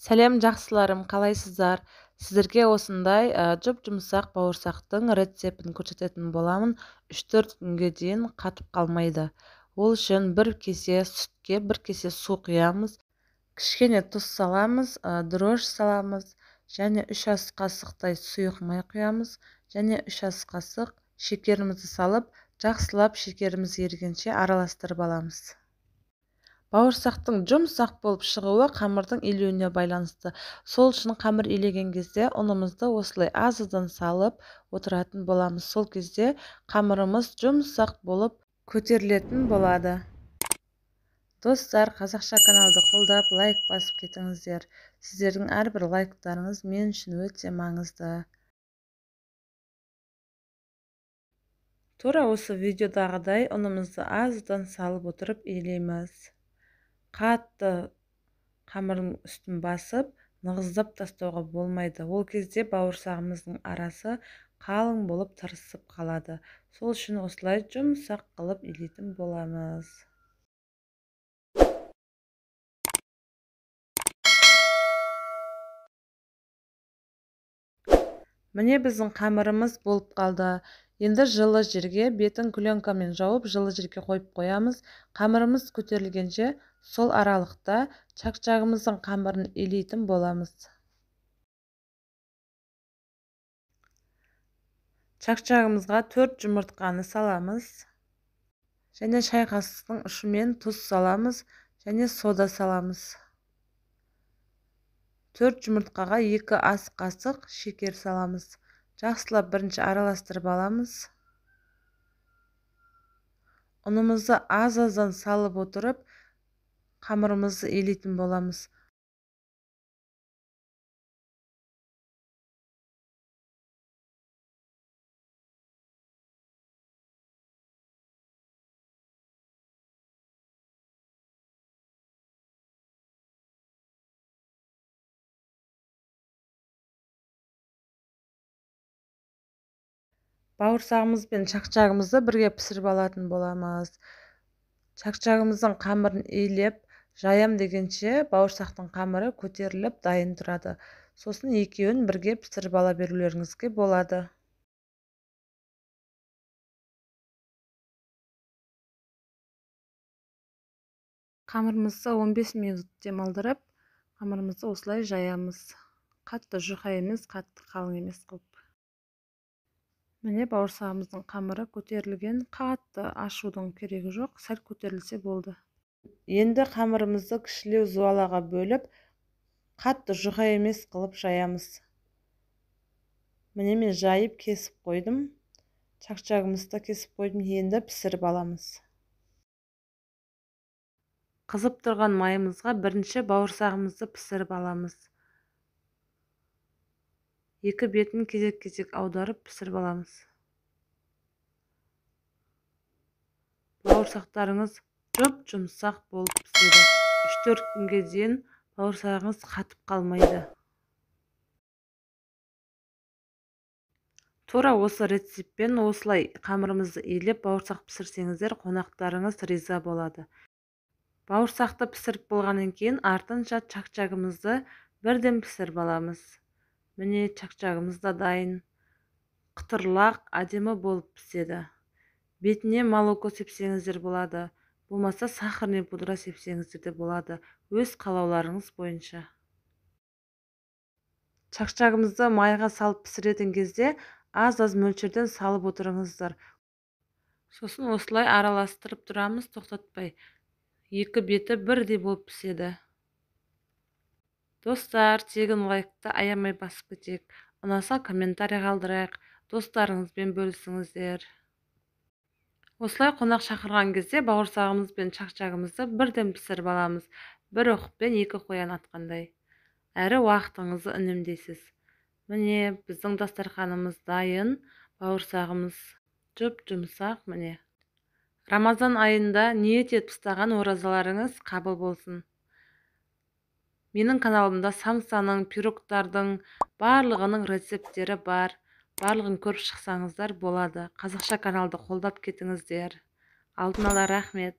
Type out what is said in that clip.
Сәлем жақсыларым, қалайсыздар? Сіздерге осындай жұп-жұмсақ бауырсақтың рецептін көрсететін боламын. 3-4 күнге дейін қатып қалмайды. Ол үшін бір кесе сүтке бір кесе су құямыз. Кішкене тұз саламыз, дрожж саламыз, және 3 ас қасықтай сұйық май құямыз, және 3 ас қасық шекерімізді салып, жақсылап шекеріміз ерігенше араластырып аламыз. Бауырсақтың жұмсақ болып шығуы қамырдың илеуіне байланысты. Сол үшін қамыр илеген кезде ұнымызды осылай азыдан салып отыратын боламыз. Сол кезде қамырымыз жұмсақ болып көтерілетін болады. Достар, қазақша каналды қолдап, лайк басып кетіңіздер. Сіздердің әрбір лайктарыңыз мен үшін өте маңызды. Тура осы видеодағыдай ұнымызды азыдан салып отырып илейміз. Қатты қамырдың үстін басып, нығыздап тастауға болмайды. Ол кезде бауырсағымыздың арасы қалың болып тырысып қалады. Сол үшін осылай жұмсақ қылып илейтін боламыз. Міне біздің қамырымыз болып қалды. Енді жылы жерге бетін пленкамен жауып, жылы жерге қойып қоямыз. Қамырымыз көтерілгенше сол аралықта чақчағымыздың қамырын илейтін боламыз. Чақчағымызға 4 жұмыртқаны саламыз. Және шай қасықтың ұшымен тұз саламыз және сода саламыз. 4 жұмыртқаға 2 ас қасық шекер саламыз. Жақсылап бірінші араластырып аламыз. Ұнымызды аз-аздан салып отырып, қамырымызды илейтін боламыз. Бауырсағымыз бен чақчағымызды бірге пісіріп алатын боламыз. Чақчағымыздың қамырын илеп, жаям дегенше бауырсақтың қамыры көтеріліп дайын тұрады. Сосын екеуін бірге пісіріп ала берулеріңізге болады. Қамырымызды 15 минут демалдырып, қамырымызды осылай жаямыз. Қатты жұқа емес, қатты қалың емес қылып. Міне бауырсағымыздың қамыры көтерілген, қатты ашудың керегі жоқ, сәл көтерілсе болды. Енді қамырымызды кішілеу зуалаға бөліп, қатты жұқа емес қылып жаямыз. Міне мен жайып кесіп қойдым. Чақчағымызды кесіп қойдым, енді пісіріп аламыз. Қызып тұрған майымызға бірінші бауырсағымызды пісіріп аламыз. Екі бетін кезек-кезек аударып пісіріп аламыз. Бауырсақтарыңыз жұп-жұмсақ болып піседі. 3-4 күнге дейін бауырсағыңыз қатып қалмайды. Тура осы рецептпен осылай қамырымызды илеп бауырсақ пісірсеңіздер, қонақтарыңыз риза болады. Бауырсақты пісіріп болғаннан кейін артынша чақчағымызды бірден пісіріп аламыз. Міне чақчағымыз да дайын. Қытырлақ, әдемі болып піседі. Бетіне молоко сепсеңіздер болады. Болмаса сахарный пудра сепсеңіздер де болады. Өз қалауларыңыз бойынша. Чақчағымызды майға салып пісіретін кезде аз-аз мөлшерден салып отырыңыздар. Сосын осылай араластырып тұрамыз, тоқтатпай. Екі беті бірдей болып піседі. Достар, тегін лайкты аямай басып кетейік. Ұнаса комментарий қалдырайық. Достарыңызбен бөлісіңіздер. Осылай қонақ шақырған кезде бауырсағымыз бен чақчағымызды бірден пісіріп аламыз. Бір оқпен екі қоян атқандай. Әрі уақытыңызды үнемдейсіз. Міне біздің дастарханымыз дайын. Бауырсағымыз жұп-жұмсақ міне. Рамазан айында ниет етіп ұстаған оразаларыңыз қабыл болсын. Менің каналымда самсаның, пирогтардың барлығының рецепттері бар. Барлығын көріп шықсаңыздар болады. Қазақша каналды қолдап кетіңіздер. Алдын ала рахмет.